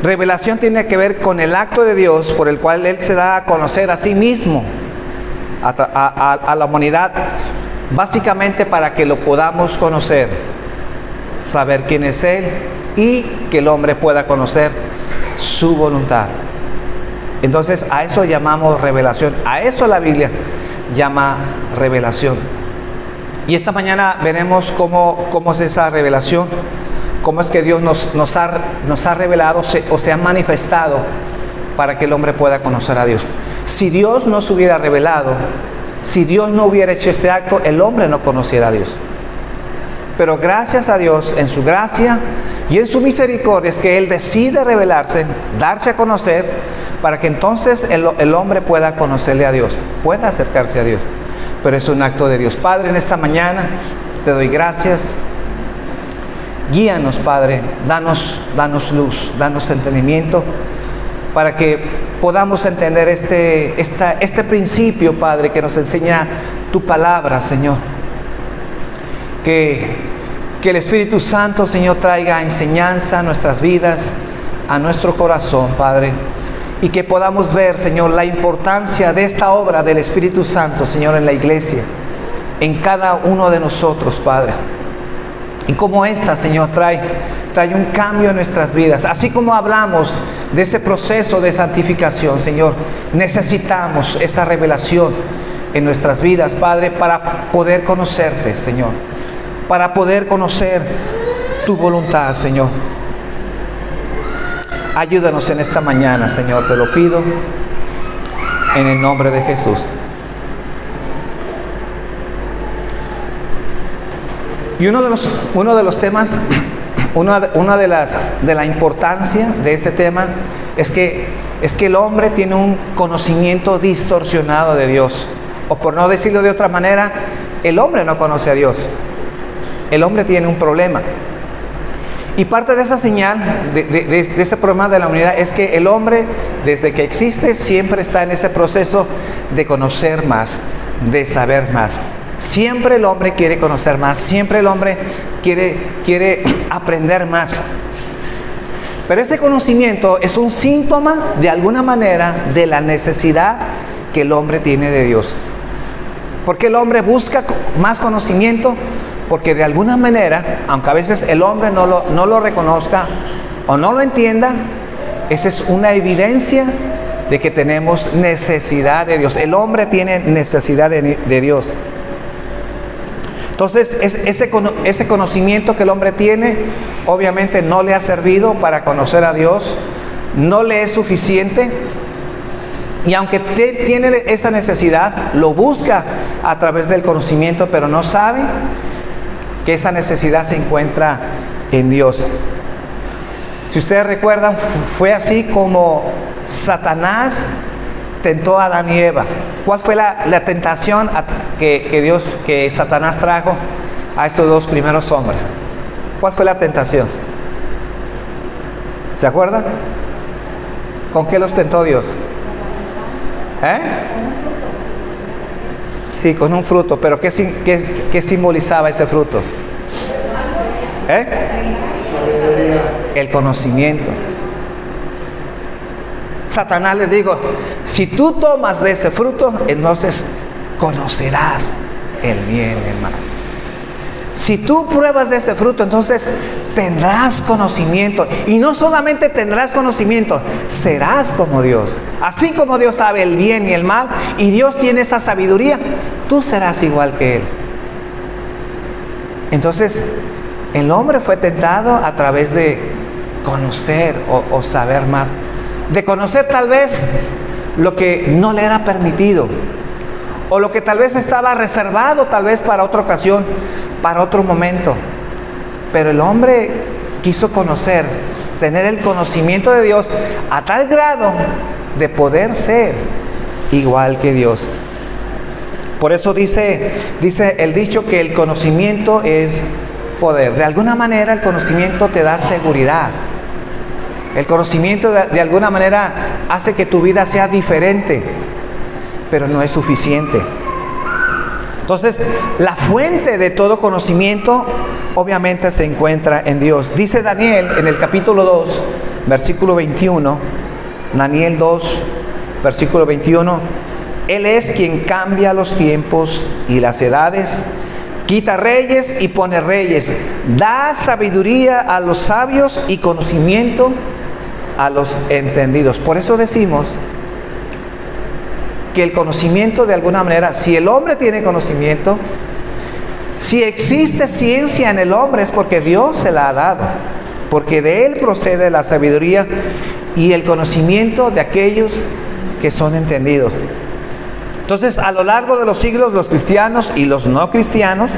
Revelación tiene que ver con el acto de Dios por el cual Él se da a conocer a sí mismo, a la humanidad, básicamente para que lo podamos conocer, saber quién es Él y que el hombre pueda conocer su voluntad. Entonces a eso llamamos revelación, a eso la Biblia llama revelación. Y esta mañana veremos cómo es esa revelación, cómo es que Dios nos ha revelado o se ha manifestado para que el hombre pueda conocer a Dios. Si Dios no se hubiera revelado, si Dios no hubiera hecho este acto, el hombre no conociera a Dios. Pero gracias a Dios, en su gracia y en su misericordia, es que Él decide revelarse, darse a conocer, para que entonces el hombre pueda conocerle a Dios, pueda acercarse a Dios. Pero es un acto de Dios. Padre, en esta mañana te doy gracias. Guíanos, Padre, danos luz, danos entendimiento, para que podamos entender este principio, Padre, que nos enseña tu palabra, Señor. Que el Espíritu Santo, Señor, traiga enseñanza a nuestras vidas, a nuestro corazón, Padre. Y que podamos ver, Señor, la importancia de esta obra del Espíritu Santo, Señor, en la iglesia, en cada uno de nosotros, Padre. Y como esta, Señor, trae un cambio en nuestras vidas. Así como hablamos de ese proceso de santificación, Señor, necesitamos esa revelación en nuestras vidas, Padre, para poder conocerte, Señor. Para poder conocer tu voluntad, Señor. Ayúdanos en esta mañana, Señor, te lo pido, en el nombre de Jesús. Y uno de los temas, una de la importancia de este tema es que el hombre tiene un conocimiento distorsionado de Dios. O por no decirlo de otra manera, el hombre no conoce a Dios. El hombre tiene un problema. Y parte de esa señal, de ese problema de la humanidad, es que el hombre, desde que existe, siempre está en ese proceso de conocer más, de saber más. Siempre el hombre quiere conocer más, siempre el hombre quiere aprender más. Pero ese conocimiento es un síntoma, de alguna manera, de la necesidad que el hombre tiene de Dios. ¿Por qué el hombre busca más conocimiento? Porque de alguna manera, aunque a veces el hombre no lo reconozca o no lo entienda, esa es una evidencia de que tenemos necesidad de Dios. El hombre tiene necesidad de Dios. Entonces, ese conocimiento que el hombre tiene, obviamente no le ha servido para conocer a Dios, no le es suficiente. Y aunque tiene esa necesidad, lo busca a través del conocimiento, pero no sabe que esa necesidad se encuentra en Dios. Si ustedes recuerdan, fue así como Satanás tentó a Adán y Eva. ¿Cuál fue la tentación que Satanás trajo a estos dos primeros hombres? ¿Cuál fue la tentación? ¿Se acuerdan? ¿Con qué los tentó Dios? Sí, con un fruto, pero ¿qué simbolizaba ese fruto? El conocimiento. Satanás les dijo, si tú tomas de ese fruto, entonces conocerás el bien y el mal. Si tú pruebas de ese fruto, entonces tendrás conocimiento. Y no solamente tendrás conocimiento, serás como Dios. Así como Dios sabe el bien y el mal, y Dios tiene esa sabiduría, tú serás igual que Él. Entonces, el hombre fue tentado a través de conocer o saber más. De conocer tal vez lo que no le era permitido, o lo que tal vez estaba reservado tal vez para otra ocasión, para otro momento. Pero el hombre quiso conocer, tener el conocimiento de Dios a tal grado de poder ser igual que Dios. Por eso dice el dicho que el conocimiento es poder. De alguna manera el conocimiento te da seguridad. El conocimiento de alguna manera hace que tu vida sea diferente, pero no es suficiente. Entonces, la fuente de todo conocimiento obviamente se encuentra en Dios. Dice Daniel en el capítulo 2, versículo 21, Daniel 2, versículo 21, Él es quien cambia los tiempos y las edades, quita reyes y pone reyes, da sabiduría a los sabios y conocimiento a los entendidos. Por eso decimos que el conocimiento, de alguna manera, si el hombre tiene conocimiento, si existe ciencia en el hombre, es porque Dios se la ha dado, porque de Él procede la sabiduría y el conocimiento de aquellos que son entendidos. Entonces, a lo largo de los siglos, los cristianos y los no cristianos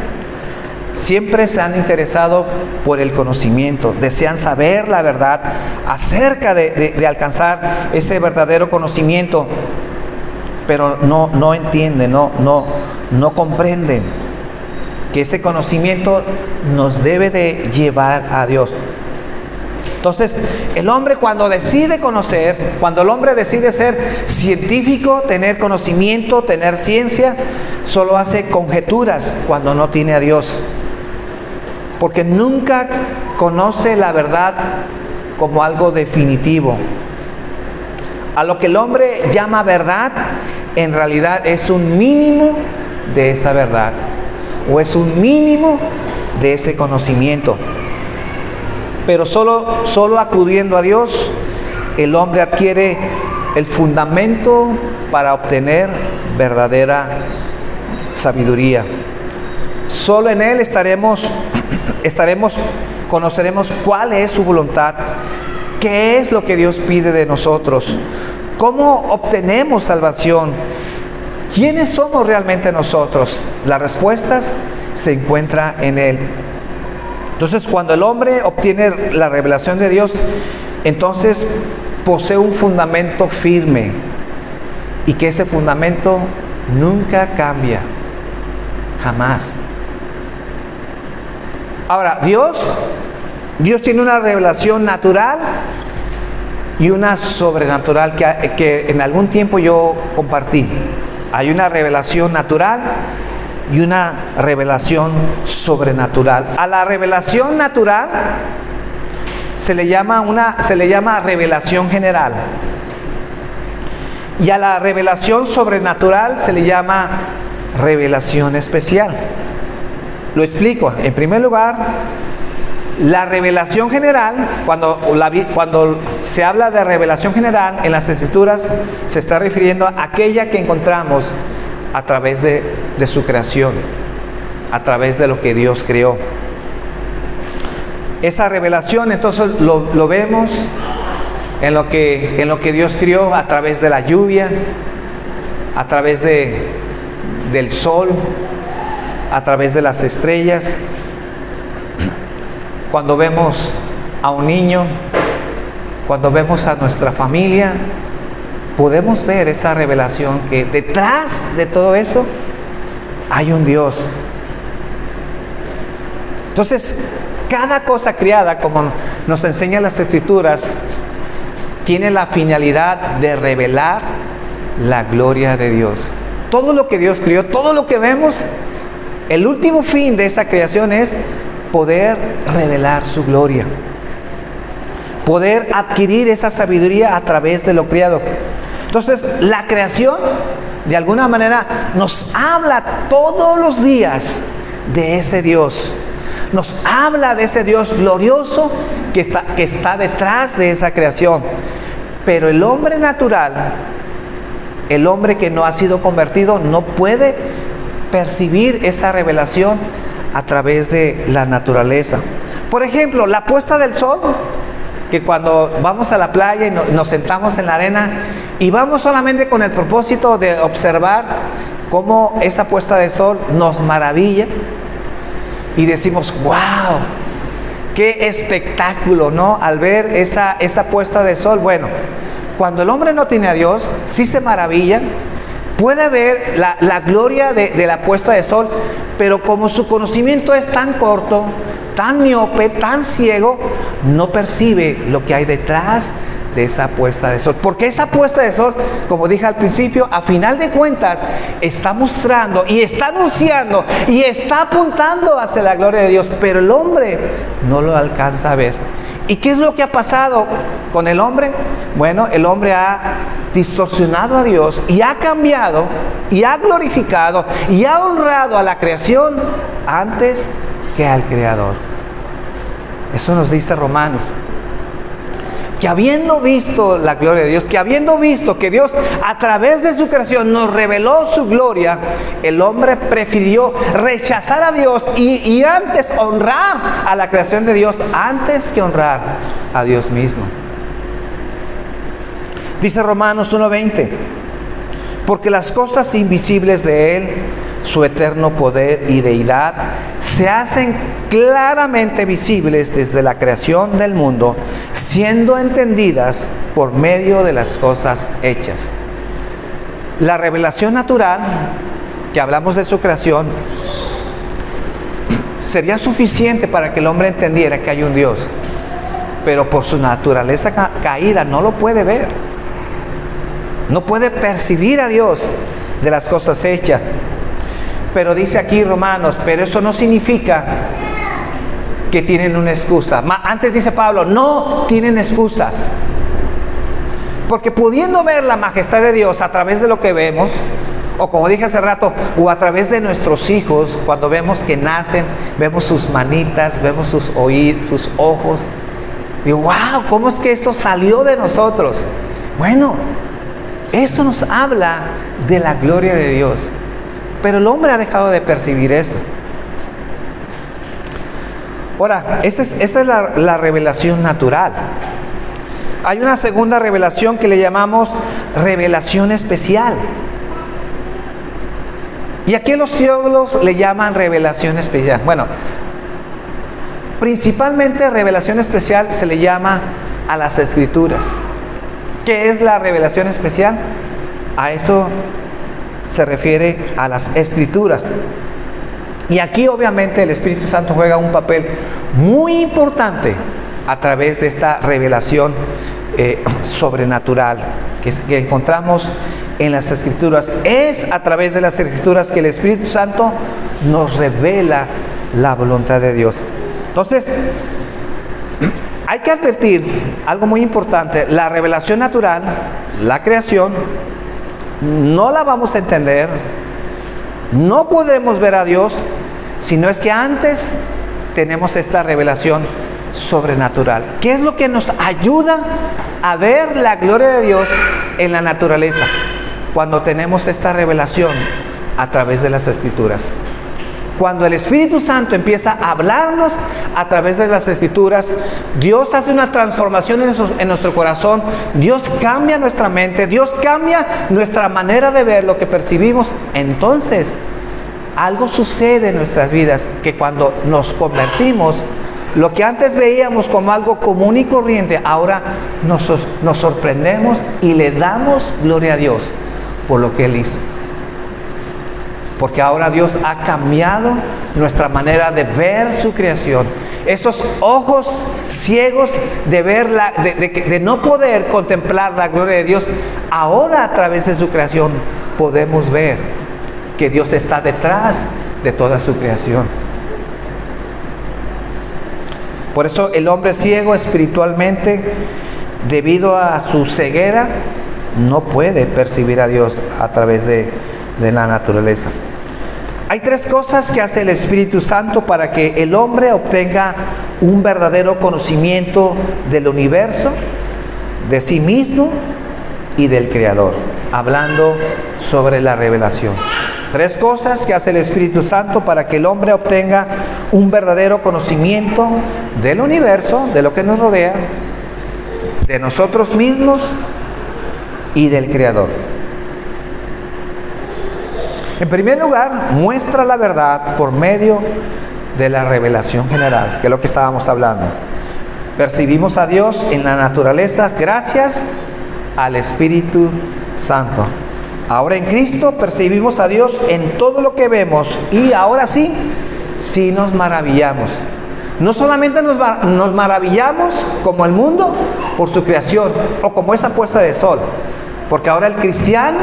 siempre se han interesado por el conocimiento, desean saber la verdad acerca de alcanzar ese verdadero conocimiento, pero no entienden, no comprenden que ese conocimiento nos debe de llevar a Dios. Entonces, el hombre cuando decide conocer, cuando el hombre decide ser científico, tener conocimiento, tener ciencia, solo hace conjeturas cuando no tiene a Dios. Porque nunca conoce la verdad como algo definitivo. A lo que el hombre llama verdad, en realidad es un mínimo de esa verdad, o es un mínimo de ese conocimiento. Pero solo acudiendo a Dios, el hombre adquiere el fundamento para obtener verdadera sabiduría. Solo en Él conoceremos cuál es su voluntad, qué es lo que Dios pide de nosotros, cómo obtenemos salvación, quiénes somos realmente nosotros. Las respuestas se encuentran en Él. Entonces, cuando el hombre obtiene la revelación de Dios, entonces posee un fundamento firme, y que ese fundamento nunca cambia, jamás. Ahora, Dios tiene una revelación natural y una sobrenatural que en algún tiempo yo compartí. Hay una revelación natural y una revelación sobrenatural. A la revelación natural se le llama revelación general, y a la revelación sobrenatural se le llama revelación especial. Lo explico. En primer lugar, la revelación general, cuando se habla de revelación general en las Escrituras, se está refiriendo a aquella que encontramos a través de su creación, a través de lo que Dios creó. Esa revelación entonces lo vemos en lo que Dios creó, a través de la lluvia, a través del sol, a través de las estrellas. Cuando vemos a un niño, cuando vemos a nuestra familia, podemos ver esa revelación, que detrás de todo eso hay un Dios. Entonces, cada cosa creada, como nos enseñan las Escrituras, tiene la finalidad de revelar la gloria de Dios. Todo lo que Dios creó, todo lo que vemos, el último fin de esa creación es poder revelar su gloria, poder adquirir esa sabiduría a través de lo creado. Entonces, la creación, de alguna manera, nos habla todos los días de ese Dios. Nos habla de ese Dios glorioso que está detrás de esa creación. Pero el hombre natural, el hombre que no ha sido convertido, no puede percibir esa revelación a través de la naturaleza. Por ejemplo, la puesta del sol, que cuando vamos a la playa y nos sentamos en la arena y vamos solamente con el propósito de observar cómo esa puesta de sol nos maravilla y decimos, wow, qué espectáculo, ¿no? Al ver esa puesta de sol. Bueno, cuando el hombre no tiene a Dios, sí se maravilla, puede ver la gloria de la puesta de sol, pero como su conocimiento es tan corto, tan miope, tan ciego, no percibe lo que hay detrás de esa puesta de sol. Porque esa puesta de sol, como dije al principio, a final de cuentas está mostrando y está anunciando y está apuntando hacia la gloria de Dios, pero el hombre no lo alcanza a ver. ¿Y qué es lo que ha pasado con el hombre? Bueno, el hombre ha distorsionado a Dios y ha cambiado y ha glorificado y ha honrado a la creación antes que al Creador. Eso nos dice Romanos. Que habiendo visto la gloria de Dios, que habiendo visto que Dios a través de su creación nos reveló su gloria, el hombre prefirió rechazar a Dios y antes honrar a la creación de Dios antes que honrar a Dios mismo. Dice Romanos 1:20, porque las cosas invisibles de Él, su eterno poder y deidad, se hacen claramente visibles desde la creación del mundo, siendo entendidas por medio de las cosas hechas. La revelación natural, que hablamos de su creación, sería suficiente para que el hombre entendiera que hay un Dios, pero por su naturaleza caída no lo puede ver, no puede percibir a Dios de las cosas hechas. Pero dice aquí Romanos, pero eso no significa que tienen una excusa. Antes dice Pablo, no tienen excusas. Porque pudiendo ver la majestad de Dios a través de lo que vemos, o como dije hace rato, o a través de nuestros hijos, cuando vemos que nacen, vemos sus manitas, vemos sus oídos, sus ojos. Digo, wow, ¿cómo es que esto salió de nosotros? Bueno, eso nos habla de la gloria de Dios. Pero el hombre ha dejado de percibir eso. Ahora, esta es la revelación natural. Hay una segunda revelación que le llamamos revelación especial. Y aquí los teólogos le llaman revelación especial. Bueno, principalmente revelación especial se le llama a las Escrituras. ¿Qué es la revelación especial? A eso se refiere a las Escrituras. Y aquí obviamente el Espíritu Santo juega un papel muy importante a través de esta revelación sobrenatural que encontramos en las Escrituras. Es a través de las Escrituras que el Espíritu Santo nos revela la voluntad de Dios. Entonces, hay que advertir algo muy importante: la revelación natural, la creación, no la vamos a entender, no podemos ver a Dios, sino es que antes tenemos esta revelación sobrenatural. ¿Qué es lo que nos ayuda a ver la gloria de Dios en la naturaleza? Cuando tenemos esta revelación a través de las Escrituras. Cuando el Espíritu Santo empieza a hablarnos a través de las Escrituras, Dios hace una transformación en nuestro corazón, Dios cambia nuestra mente, Dios cambia nuestra manera de ver lo que percibimos. Entonces, algo sucede en nuestras vidas, que cuando nos convertimos, lo que antes veíamos como algo común y corriente, ahora nos sorprendemos y le damos gloria a Dios por lo que Él hizo. Porque ahora Dios ha cambiado nuestra manera de ver su creación. Esos ojos ciegos de ver de no poder contemplar la gloria de Dios, ahora a través de su creación podemos ver que Dios está detrás de toda su creación. Por eso el hombre ciego espiritualmente, debido a su ceguera, no puede percibir a Dios a través de la naturaleza. Hay tres cosas que hace el Espíritu Santo para que el hombre obtenga un verdadero conocimiento del universo, de sí mismo y del Creador, hablando sobre la revelación. Tres cosas que hace el Espíritu Santo para que el hombre obtenga un verdadero conocimiento del universo, de lo que nos rodea, de nosotros mismos y del Creador. En primer lugar, muestra la verdad por medio de la revelación general, que es lo que estábamos hablando. Percibimos a Dios en la naturaleza gracias al Espíritu Santo. Ahora en Cristo percibimos a Dios en todo lo que vemos, y ahora sí nos maravillamos. No solamente nos maravillamos como el mundo por su creación, o como esa puesta de sol, porque ahora el cristiano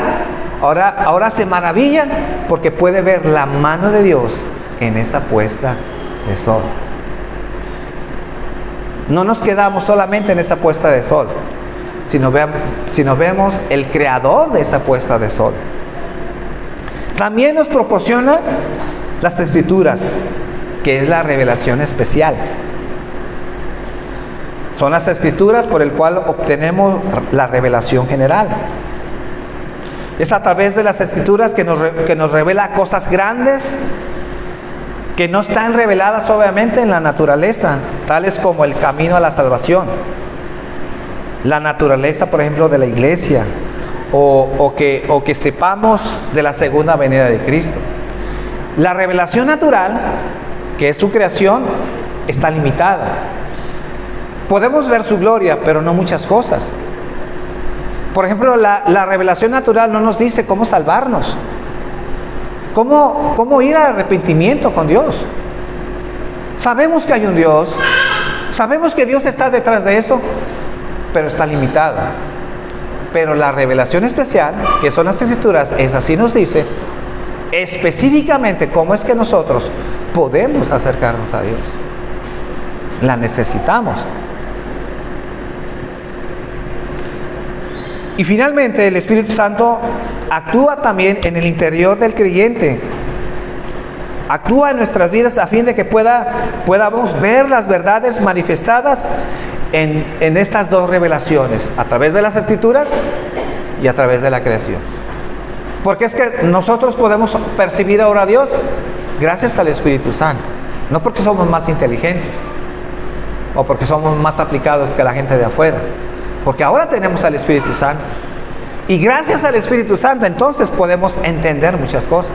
ahora se maravilla porque puede ver la mano de Dios en esa puesta de sol. no nos quedamos solamente en esa puesta de sol, sino vemos el creador de esa puesta de sol. También nos proporciona las escrituras, que es la revelación especial. Son las escrituras por el cual obtenemos la revelación general. Es a través de las escrituras que nos revela cosas grandes que no están reveladas obviamente en la naturaleza, tales como el camino a la salvación, la naturaleza, por ejemplo, de la iglesia, o que sepamos de la segunda venida de Cristo. La revelación natural, que es su creación, está limitada. Podemos ver su gloria, pero no muchas cosas. Por ejemplo, la revelación natural no nos dice cómo salvarnos, cómo ir al arrepentimiento con Dios. Sabemos que hay un Dios, sabemos que Dios está detrás de eso, pero está limitado. Pero la revelación especial, que son las escrituras, esa sí nos dice específicamente cómo es que nosotros podemos acercarnos a Dios. La necesitamos. Y finalmente el Espíritu Santo actúa también en el interior del creyente. Actúa en nuestras vidas a fin de que podamos ver las verdades manifestadas en estas dos revelaciones, a través de las escrituras y a través de la creación. Porque es que nosotros podemos percibir ahora a Dios gracias al Espíritu Santo, no porque somos más inteligentes o porque somos más aplicados que la gente de afuera, porque ahora tenemos al Espíritu Santo, y gracias al Espíritu Santo entonces podemos entender muchas cosas.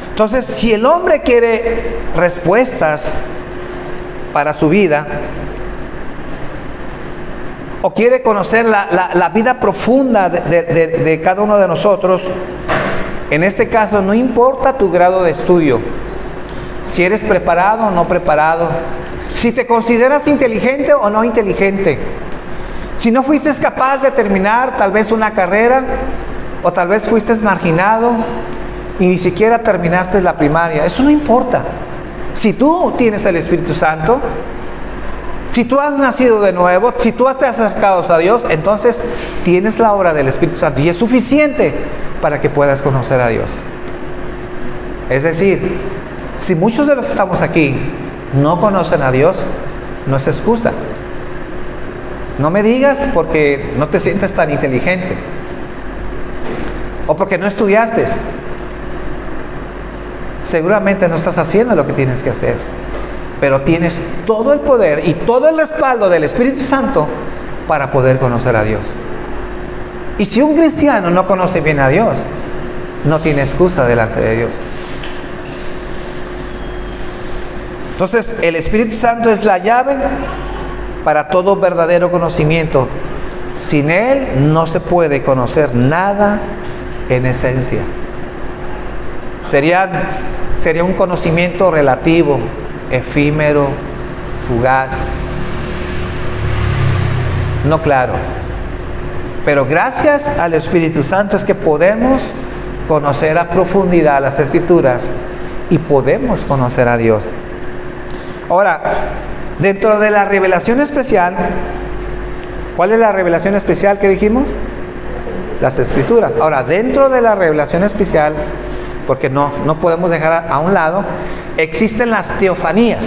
Entonces, si el hombre quiere respuestas para su vida, o quiere conocer la vida profunda de cada uno de nosotros, en este caso no importa tu grado de estudio, si eres preparado o no preparado, si te consideras inteligente o no inteligente, si no fuiste capaz de terminar tal vez una carrera, o tal vez fuiste marginado y ni siquiera terminaste la primaria, eso no importa. Si tú tienes el Espíritu Santo, si tú has nacido de nuevo, si tú te has acercado a Dios, entonces tienes la obra del Espíritu Santo y es suficiente para que puedas conocer a Dios. Es decir, si muchos de los que estamos aquí no conocen a Dios, no es excusa. No me digas porque no te sientes tan inteligente o porque no estudiaste. Seguramente no estás haciendo lo que tienes que hacer, pero tienes todo el poder y todo el respaldo del Espíritu Santo para poder conocer a Dios. Y si un cristiano no conoce bien a Dios, no tiene excusa delante de Dios. Entonces, el Espíritu Santo es la llave para todo verdadero conocimiento. Sin Él no se puede conocer nada en esencia. Sería un conocimiento relativo, efímero, fugaz, no claro. Pero gracias al Espíritu Santo es que podemos conocer a profundidad las Escrituras y podemos conocer a Dios. Ahora, dentro de la revelación especial, ¿cuál es la revelación especial que dijimos? Las Escrituras. Ahora, dentro de la revelación especial, porque no podemos dejar a un lado, existen las teofanías.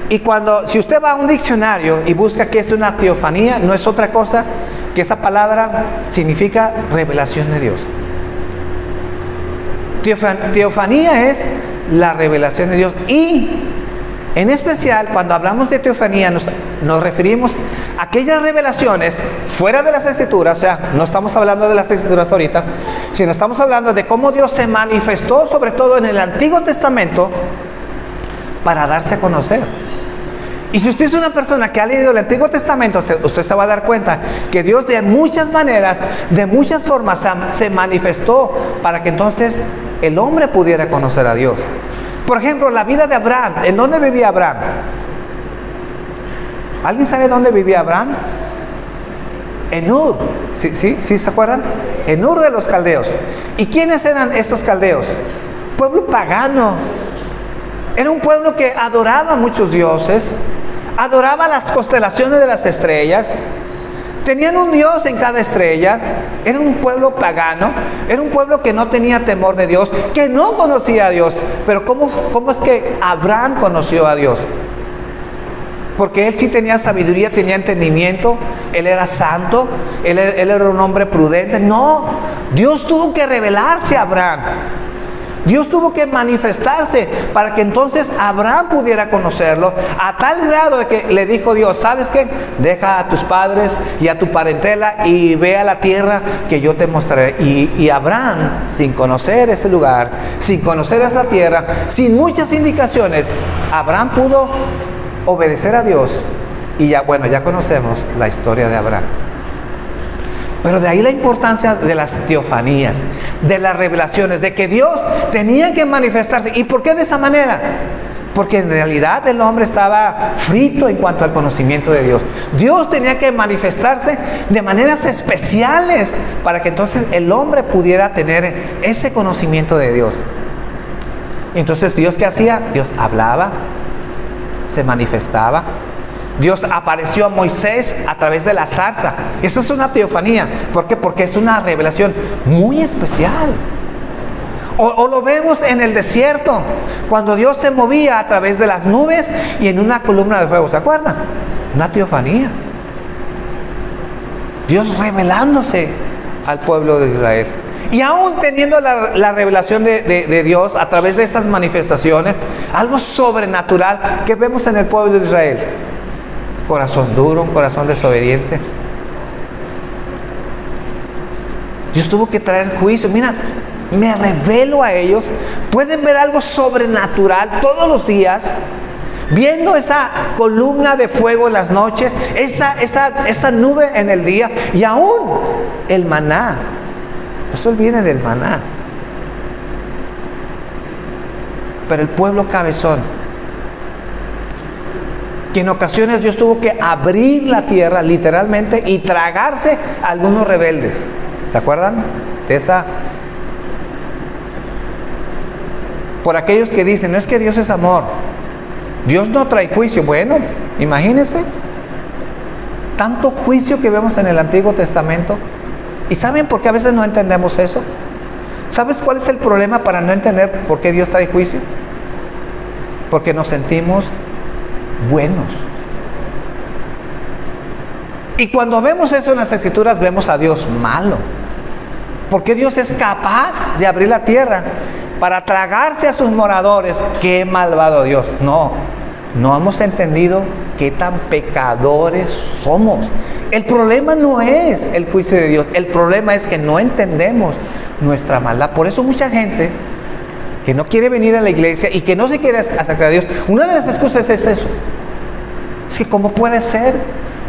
Y si usted va a un diccionario y busca qué es una teofanía, no es otra cosa que esa palabra significa revelación de Dios. Teofanía es la revelación de Dios. Y en especial, cuando hablamos de teofanía, nos referimos a aquellas revelaciones fuera de las Escrituras. O sea, no estamos hablando de las Escrituras ahorita, sino estamos hablando de cómo Dios se manifestó, sobre todo en el Antiguo Testamento, para darse a conocer. Y si usted es una persona que ha leído el Antiguo Testamento, usted se va a dar cuenta que Dios de muchas maneras, de muchas formas se manifestó para que entonces el hombre pudiera conocer a Dios. Por ejemplo, la vida de Abraham. ¿En dónde vivía Abraham? ¿Alguien sabe dónde vivía Abraham? en Ur. ¿Sí se acuerdan? En Ur de los caldeos. ¿Y quiénes eran estos caldeos? Pueblo pagano. Era un pueblo que adoraba a muchos dioses, adoraba las constelaciones de las estrellas, tenían un dios en cada estrella. Era un pueblo pagano, era un pueblo que no tenía temor de Dios, que no conocía a Dios. Pero ¿cómo es que Abraham conoció a Dios? Porque él sí tenía sabiduría, tenía entendimiento, él era santo, él era un hombre prudente. No, Dios tuvo que revelarse a Abraham. Dios tuvo que manifestarse para que entonces Abraham pudiera conocerlo, a tal grado de que le dijo Dios: ¿sabes qué? Deja a tus padres y a tu parentela y ve a la tierra que yo te mostraré. Y Abraham, sin conocer ese lugar, sin conocer esa tierra, sin muchas indicaciones, Abraham pudo obedecer a Dios. Y ya conocemos la historia de Abraham. Pero de ahí la importancia de las teofanías, de las revelaciones, de que Dios tenía que manifestarse. ¿Y por qué de esa manera? Porque en realidad el hombre estaba frito en cuanto al conocimiento de Dios. Dios tenía que manifestarse de maneras especiales para que entonces el hombre pudiera tener ese conocimiento de Dios. Entonces, ¿Dios qué hacía? Dios hablaba, se manifestaba. Dios apareció a Moisés a través de la zarza. Esa es una teofanía. ¿Por qué? Porque es una revelación muy especial. O lo vemos en el desierto, cuando Dios se movía a través de las nubes y en una columna de fuego. ¿Se acuerdan? Una teofanía. Dios revelándose al pueblo de Israel. Y aún teniendo la revelación de Dios a través de estas manifestaciones, algo sobrenatural que vemos en el pueblo de Israel. Corazón duro, un corazón desobediente. Dios tuvo que traer juicio. Mira, me revelo a ellos. Pueden ver algo sobrenatural todos los días, viendo esa columna de fuego en las noches, esa nube en el día, y aún el maná. No se olviden del maná. Pero el pueblo cabezón, que en ocasiones Dios tuvo que abrir la tierra literalmente y tragarse a algunos rebeldes. ¿Se acuerdan de esa? Por aquellos que dicen: no es que Dios es amor, Dios no trae juicio. Bueno, imagínense tanto juicio que vemos en el Antiguo Testamento. ¿Y saben por qué a veces no entendemos eso? ¿Sabes cuál es el problema para no entender por qué Dios trae juicio? Porque nos sentimos buenos. Y cuando vemos eso en las Escrituras, vemos a Dios malo. Porque Dios es capaz de abrir la tierra para tragarse a sus moradores. ¡Qué malvado Dios! No hemos entendido qué tan pecadores somos. El problema no es el juicio de Dios, el problema es que no entendemos nuestra maldad. Por eso mucha gente que no quiere venir a la iglesia y que no se quiere acercar a Dios, una de las excusas es eso. Es que ¿cómo puede ser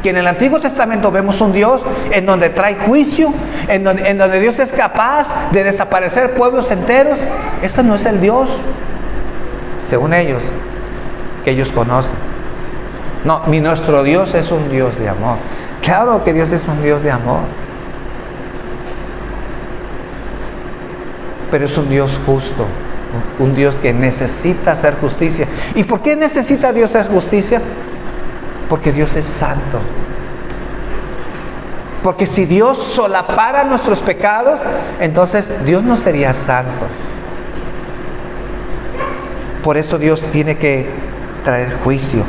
que en el Antiguo Testamento vemos un Dios en donde trae juicio, en donde Dios es capaz de desaparecer pueblos enteros? Eso no es el Dios, según ellos, que ellos conocen. No, nuestro Dios es un Dios de amor. Claro que Dios es un Dios de amor, pero es un Dios justo, un Dios que necesita hacer justicia. ¿Y por qué necesita Dios hacer justicia? Porque Dios es santo. Porque si Dios solapara nuestros pecados, entonces Dios no sería santo. Por eso Dios tiene que traer juicio.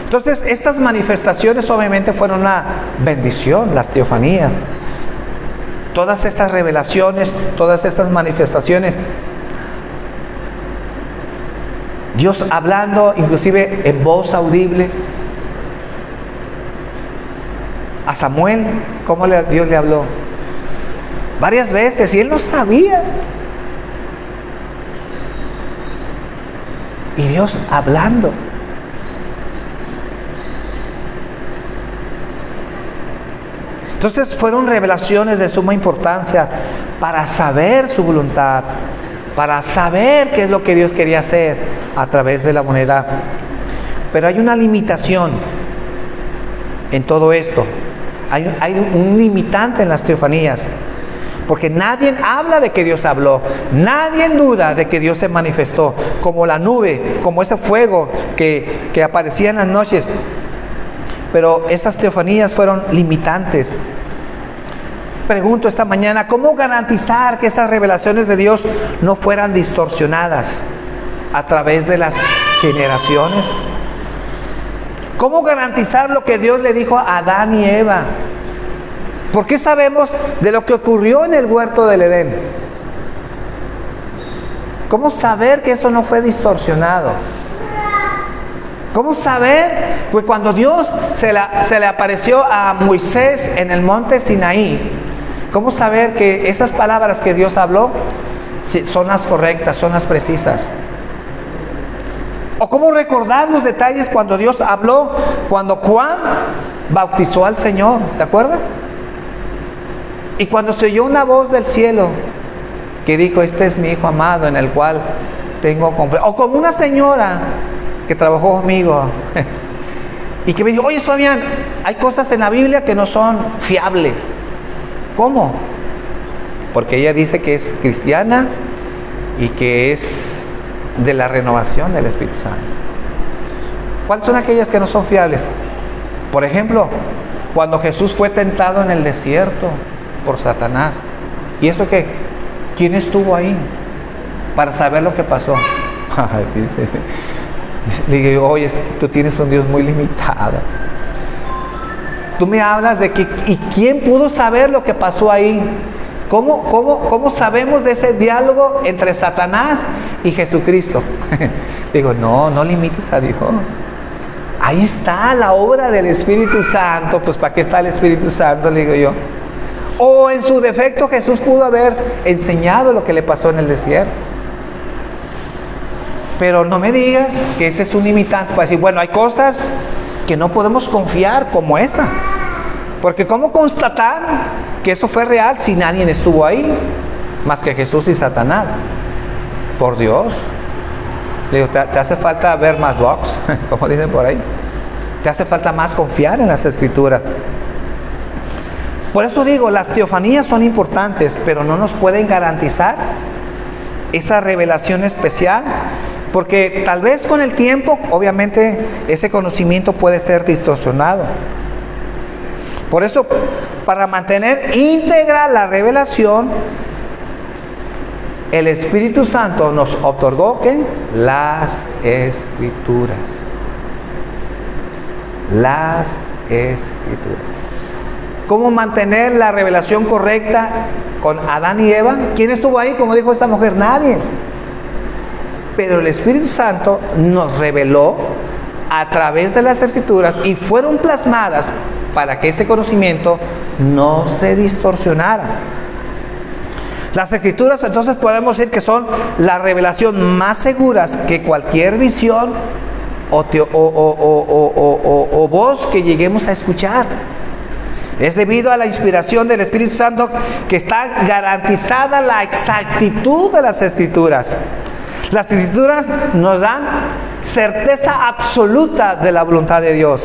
Entonces, estas manifestaciones obviamente fueron una bendición, las teofanías. Todas estas revelaciones, todas estas manifestaciones, Dios hablando inclusive en voz audible. A Samuel, ¿cómo Dios le habló? Varias veces, y él lo sabía. Y Dios hablando. Entonces fueron revelaciones de suma importancia para saber su voluntad, para saber qué es lo que Dios quería hacer a través de la humanidad. Pero hay una limitación en todo esto. Hay un limitante en las teofanías. Porque nadie habla de que Dios habló. Nadie duda de que Dios se manifestó. Como la nube, como ese fuego que aparecía en las noches. Pero esas teofanías fueron limitantes. Pregunto esta mañana, ¿cómo garantizar que esas revelaciones de Dios no fueran distorsionadas a través de las generaciones? ¿Cómo garantizar lo que Dios le dijo a Adán y Eva? ¿Por qué sabemos de lo que ocurrió en el huerto del Edén? ¿Cómo saber que eso no fue distorsionado? ¿Cómo saber? Pues cuando Dios se le apareció a Moisés en el monte Sinaí, ¿cómo saber que esas palabras que Dios habló son las correctas, son las precisas? ¿O cómo recordar los detalles cuando Dios habló, cuando Juan bautizó al Señor? ¿Se acuerdan? Y cuando se oyó una voz del cielo que dijo, este es mi hijo amado en el cual tengo confianza. O como una señora que trabajó conmigo y que me dijo, oye Fabián, hay cosas en la Biblia que no son fiables. ¿Cómo? Porque ella dice que es cristiana y que es de la renovación del Espíritu Santo. ¿Cuáles son aquellas que no son fiables? Por ejemplo, cuando Jesús fue tentado en el desierto por Satanás. ¿Y eso qué? ¿Quién estuvo ahí para saber lo que pasó? Le digo, oye, tú tienes un Dios muy limitado. Tú me hablas de que, ¿y quién pudo saber lo que pasó ahí? ¿Cómo sabemos de ese diálogo entre Satanás y Jesucristo? Digo, no limites a Dios. Ahí está la obra del Espíritu Santo. Pues ¿para qué está el Espíritu Santo? Le digo yo. O en su defecto Jesús pudo haber enseñado lo que le pasó en el desierto. Pero no me digas que ese es un limitante para decir, bueno, hay cosas que no podemos confiar como esa. Porque ¿cómo constatar que eso fue real si nadie estuvo ahí? Más que Jesús y Satanás. Por Dios. Digo, te hace falta ver más box, como dicen por ahí. Te hace falta más confiar en las Escrituras. Por eso digo, las teofanías son importantes, pero no nos pueden garantizar esa revelación especial, porque tal vez con el tiempo, obviamente, ese conocimiento puede ser distorsionado. Por eso, para mantener íntegra la revelación, el Espíritu Santo nos otorgó ¿qué? Las Escrituras. Las Escrituras. ¿Cómo mantener la revelación correcta con Adán y Eva? ¿Quién estuvo ahí? Como dijo esta mujer, nadie. Pero el Espíritu Santo nos reveló a través de las Escrituras y fueron plasmadas para que ese conocimiento no se distorsionara. Las Escrituras entonces podemos decir que son la revelación más seguras que cualquier visión o voz que lleguemos a escuchar. Es debido a la inspiración del Espíritu Santo que está garantizada la exactitud de las Escrituras. Las Escrituras nos dan certeza absoluta de la voluntad de Dios.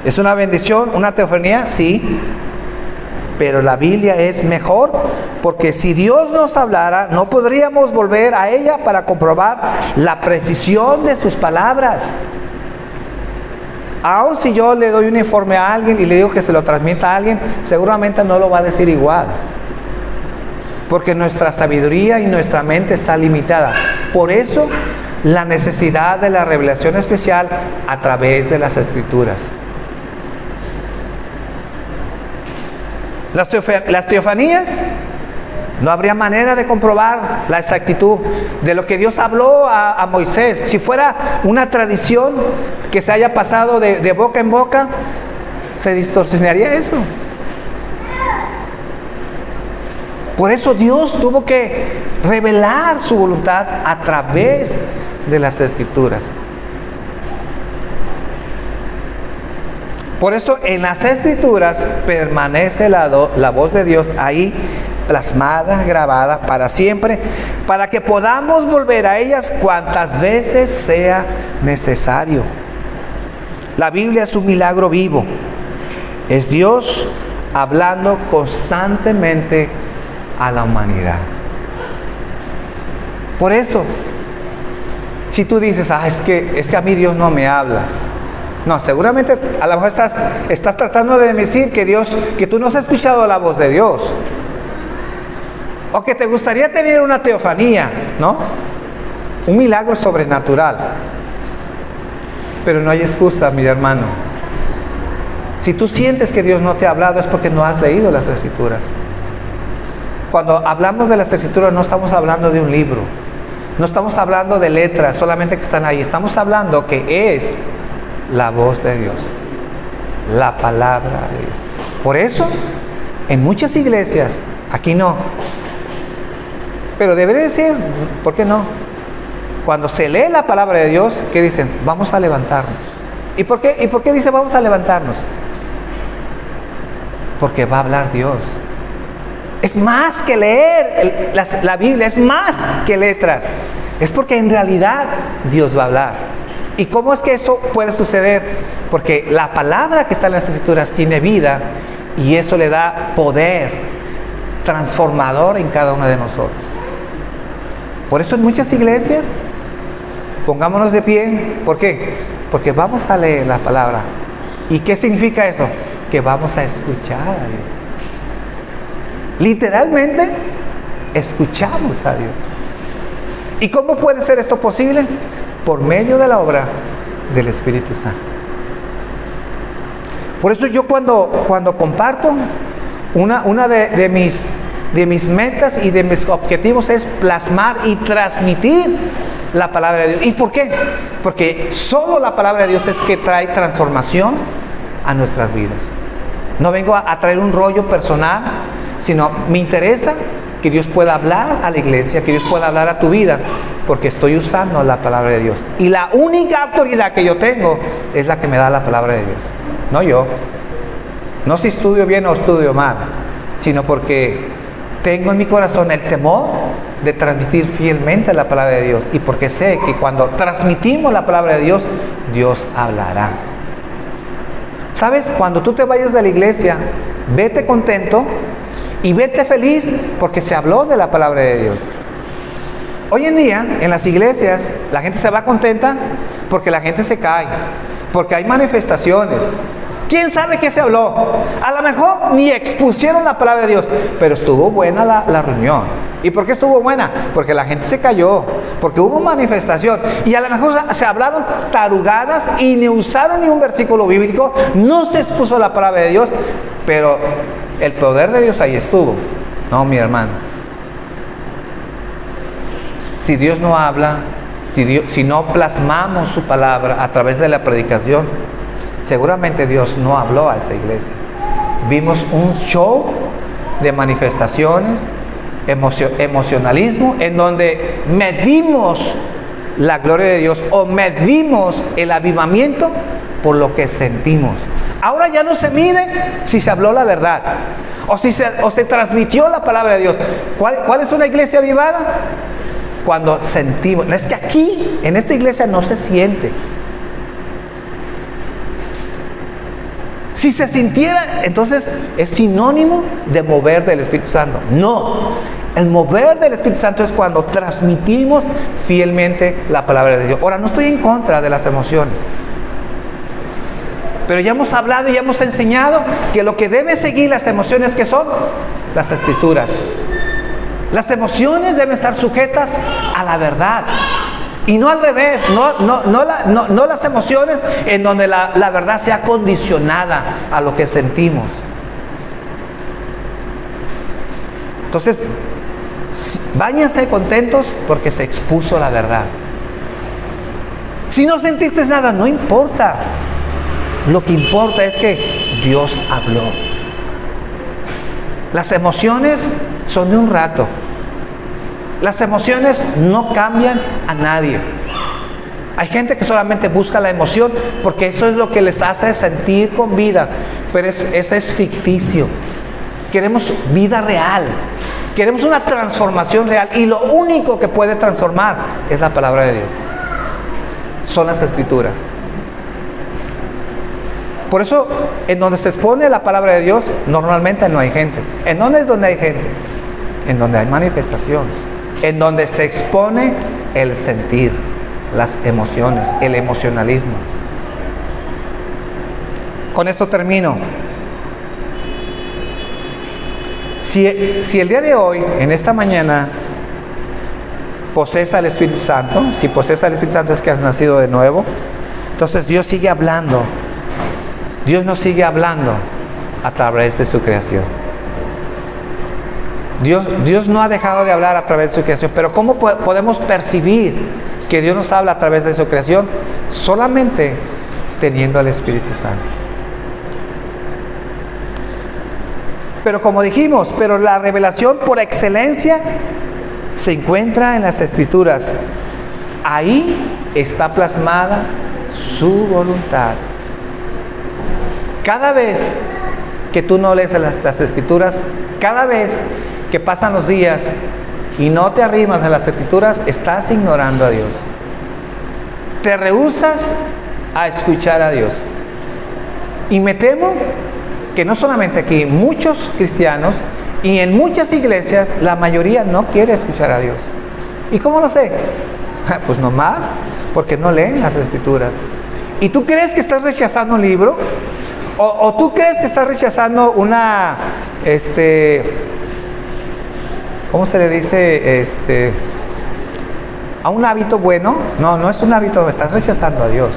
¿Es una bendición, una teofanía? Sí. Pero la Biblia es mejor, porque si Dios nos hablara, no podríamos volver a ella para comprobar la precisión de sus palabras. Aun si yo le doy un informe a alguien y le digo que se lo transmita a alguien, seguramente no lo va a decir igual. Porque nuestra sabiduría y nuestra mente está limitada. Por eso, la necesidad de la revelación especial a través de las Escrituras. Las teofanías, no habría manera de comprobar la exactitud de lo que Dios habló a Moisés. Si fuera una tradición que se haya pasado de boca en boca, se distorsionaría eso. Por eso Dios tuvo que revelar su voluntad a través de las Escrituras. Por eso en las Escrituras permanece la voz de Dios ahí plasmada, grabada para siempre, para que podamos volver a ellas cuantas veces sea necesario. La Biblia es un milagro vivo. Es Dios hablando constantemente a la humanidad. Por eso, si tú dices, es que a mí Dios no me habla. No, seguramente a lo mejor estás tratando de decir que tú no has escuchado la voz de Dios. O que te gustaría tener una teofanía, ¿no? Un milagro sobrenatural. Pero no hay excusa, mi hermano. Si tú sientes que Dios no te ha hablado es porque no has leído las Escrituras. Cuando hablamos de las Escrituras no estamos hablando de un libro. No estamos hablando de letras solamente que están ahí. Estamos hablando que es la voz de Dios, la palabra de Dios. Por eso, en muchas iglesias, aquí no, pero debería decir, ¿por qué no? Cuando se lee la palabra de Dios, ¿qué dicen? Vamos a levantarnos. ¿Y por qué dice vamos a levantarnos? Porque va a hablar Dios. Es más que leer la Biblia, es más que letras. Es porque en realidad Dios va a hablar. ¿Y cómo es que eso puede suceder? Porque la palabra que está en las Escrituras tiene vida y eso le da poder transformador en cada uno de nosotros. Por eso en muchas iglesias, pongámonos de pie. ¿Por qué? Porque vamos a leer la palabra. ¿Y qué significa eso? Que vamos a escuchar a Dios. Literalmente, escuchamos a Dios. ¿Y cómo puede ser esto posible? Por medio de la obra del Espíritu Santo. Por eso yo cuando comparto, una de mis metas y de mis objetivos es plasmar y transmitir la palabra de Dios. ¿Y por qué? Porque solo la palabra de Dios es que trae transformación a nuestras vidas. No vengo a traer un rollo personal, sino me interesa que Dios pueda hablar a la iglesia, que Dios pueda hablar a tu vida, porque estoy usando la palabra de Dios. Y la única autoridad que yo tengo es la que me da la palabra de Dios, no yo. No si estudio bien o estudio mal, sino porque tengo en mi corazón el temor de transmitir fielmente la palabra de Dios, y porque sé que cuando transmitimos la palabra de Dios, Dios hablará. ¿Sabes? Cuando tú te vayas de la iglesia, vete contento y vete feliz porque se habló de la palabra de Dios. Hoy en día, en las iglesias, la gente se va contenta porque la gente se cae, porque hay manifestaciones. ¿Quién sabe qué se habló? A lo mejor ni expusieron la palabra de Dios, pero estuvo buena la reunión. ¿Y por qué estuvo buena? Porque la gente se cayó, porque hubo manifestación. Y a lo mejor se hablaron tarugadas y ni usaron ni un versículo bíblico, no se expuso la palabra de Dios, pero el poder de Dios ahí estuvo. No, mi hermano. Si Dios no habla, si no plasmamos su palabra a través de la predicación, seguramente Dios no habló a esa iglesia. Vimos un show de manifestaciones, emocionalismo, en donde medimos la gloria de Dios o medimos el avivamiento por lo que sentimos. Ahora ya no se mide si se habló la verdad o se transmitió la palabra de Dios. ¿Cuál es una iglesia avivada? Cuando sentimos. Es que aquí, en esta iglesia, no se siente. Si se sintiera, entonces es sinónimo de mover del Espíritu Santo. No, el mover del Espíritu Santo es cuando transmitimos fielmente la palabra de Dios. Ahora, no estoy en contra de las emociones, pero ya hemos hablado y ya hemos enseñado que lo que debe seguir las emociones, ¿qué son? Las Escrituras. Las emociones deben estar sujetas a la verdad. Y no al revés, no las emociones en donde la verdad sea condicionada a lo que sentimos. Entonces, váyanse contentos porque se expuso la verdad. Si no sentiste nada, no importa. Lo que importa es que Dios habló. Las emociones son de un rato. Las emociones no cambian a nadie. Hay gente que solamente busca la emoción porque eso es lo que les hace sentir con vida, pero ese es ficticio. Queremos vida real. Queremos una transformación real y lo único que puede transformar es la palabra de Dios. Son las Escrituras. Por eso, en donde se expone la palabra de Dios, normalmente no hay gente. ¿En dónde es donde hay gente? En donde hay manifestación. En donde se expone el sentir, las emociones, el emocionalismo. Con esto termino. Si el día de hoy, en esta mañana, posees al Espíritu Santo, si posees al Espíritu Santo es que has nacido de nuevo, entonces Dios sigue hablando. Dios nos sigue hablando a través de su creación. Dios no ha dejado de hablar a través de su creación, pero ¿cómo podemos percibir que Dios nos habla a través de su creación? Solamente teniendo al Espíritu Santo. Pero como dijimos, pero la revelación por excelencia se encuentra en las Escrituras. Ahí está plasmada su voluntad. Cada vez que tú no lees las Escrituras, cada vez que pasan los días y no te arrimas a las Escrituras, estás ignorando a Dios. Te rehusas a escuchar a Dios. Y me temo que no solamente aquí, muchos cristianos y en muchas iglesias, la mayoría no quiere escuchar a Dios. ¿Y cómo lo sé? Pues nomás porque no leen las Escrituras. ¿Y tú crees que estás rechazando un libro? ¿O tú crees que estás rechazando una, ¿cómo se le dice? ¿A un hábito bueno? No, no es un hábito, estás rechazando a Dios.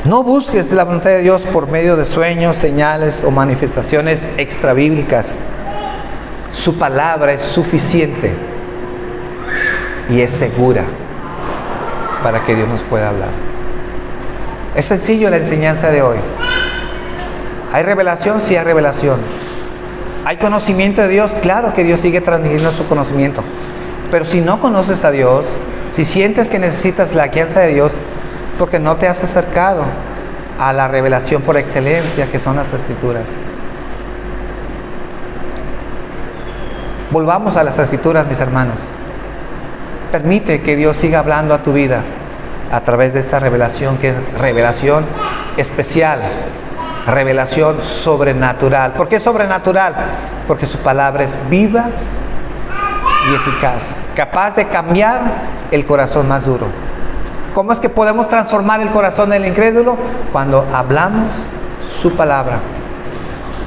No busques la voluntad de Dios por medio de sueños, señales o manifestaciones extrabíblicas. Su palabra es suficiente y es segura para que Dios nos pueda hablar. Es sencillo la enseñanza de hoy. ¿Hay revelación? Sí hay revelación. ¿Hay conocimiento de Dios? Claro que Dios sigue transmitiendo su conocimiento. Pero si no conoces a Dios, si sientes que necesitas la guianza de Dios, porque no te has acercado a la revelación por excelencia que son las Escrituras. Volvamos a las Escrituras, mis hermanos. Permite que Dios siga hablando a tu vida a través de esta revelación, que es revelación especial, revelación sobrenatural. ¿Por qué sobrenatural? Porque su palabra es viva y eficaz, capaz de cambiar el corazón más duro. ¿Cómo es que podemos transformar el corazón del incrédulo? Cuando hablamos su palabra.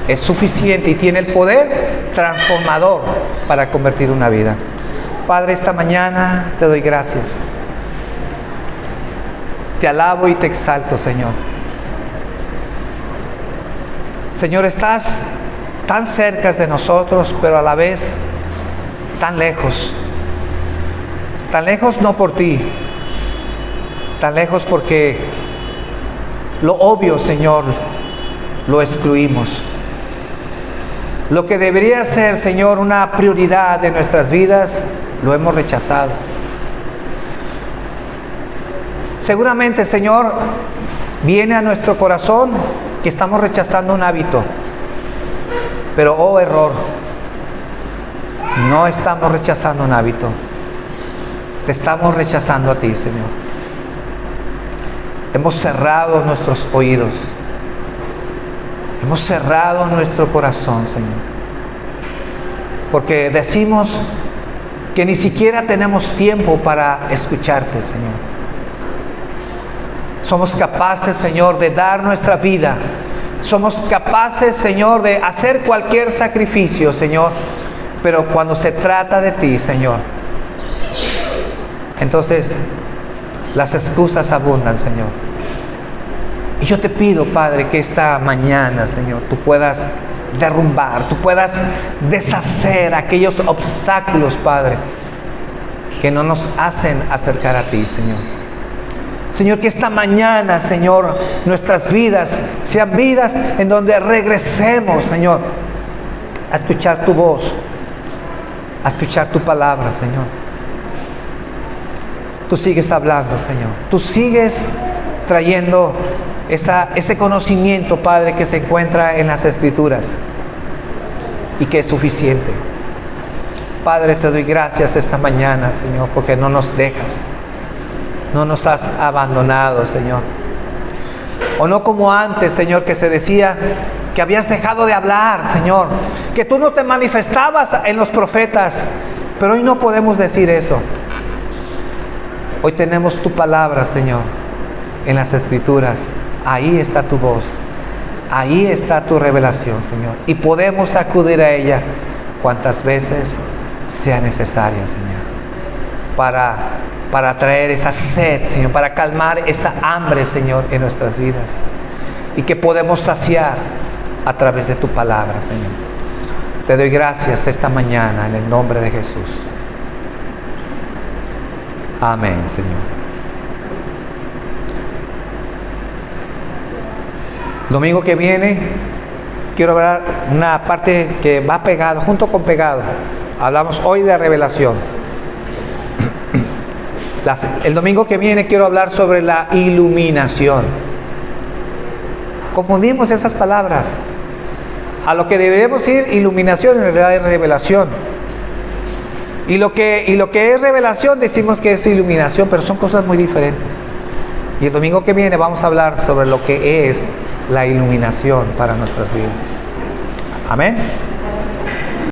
Es suficiente y tiene el poder transformador para convertir una vida. Padre, esta mañana te doy gracias. Te alabo y te exalto, Señor. Señor, estás tan cerca de nosotros, pero a la vez tan lejos. Tan lejos no por ti, tan lejos porque lo obvio, Señor, lo excluimos. Lo que debería ser, Señor, una prioridad de nuestras vidas, lo hemos rechazado. Seguramente, Señor, viene a nuestro corazón que estamos rechazando un hábito. Pero, oh error, no estamos rechazando un hábito. Te estamos rechazando a ti, Señor. Hemos cerrado nuestros oídos. Hemos cerrado nuestro corazón, Señor. Porque decimos que ni siquiera tenemos tiempo para escucharte, Señor. Somos capaces, Señor, de dar nuestra vida. Somos capaces, Señor, de hacer cualquier sacrificio, Señor. Pero cuando se trata de ti, Señor, entonces las excusas abundan, Señor. Y yo te pido, Padre, que esta mañana, Señor, tú puedas derrumbar, tú puedas deshacer aquellos obstáculos, Padre, que no nos hacen acercar a ti, Señor. Señor, que esta mañana, Señor, nuestras vidas sean vidas en donde regresemos, Señor, a escuchar tu voz, a escuchar tu palabra, Señor. Tú sigues hablando, Señor. Tú sigues trayendo ese conocimiento, Padre, que se encuentra en las Escrituras. y que es suficiente. Padre, te doy gracias esta mañana, Señor, porque no nos dejas, no nos has abandonado, Señor. O no como antes, Señor, que se decía que habías dejado de hablar, Señor, que tú no te manifestabas en los profetas, pero hoy no podemos decir eso. Hoy tenemos tu palabra, Señor, en las Escrituras. Ahí está tu voz, ahí está tu revelación, Señor, y podemos acudir a ella cuantas veces sea necesario, Señor, para traer esa sed, Señor, para calmar esa hambre, Señor, en nuestras vidas, y que podemos saciar a través de tu palabra, Señor. Te doy gracias esta mañana en el nombre de Jesús. Amén, Señor. Domingo que viene quiero hablar una parte que va pegado, junto con pegado. Hablamos hoy de revelación. El domingo que viene quiero hablar sobre la iluminación. Confundimos esas palabras. A lo que deberíamos ir iluminación, en realidad es revelación. Y lo que es revelación decimos que es iluminación, pero son cosas muy diferentes. Y el domingo que viene vamos a hablar sobre lo que es la iluminación para nuestras vidas. Amén.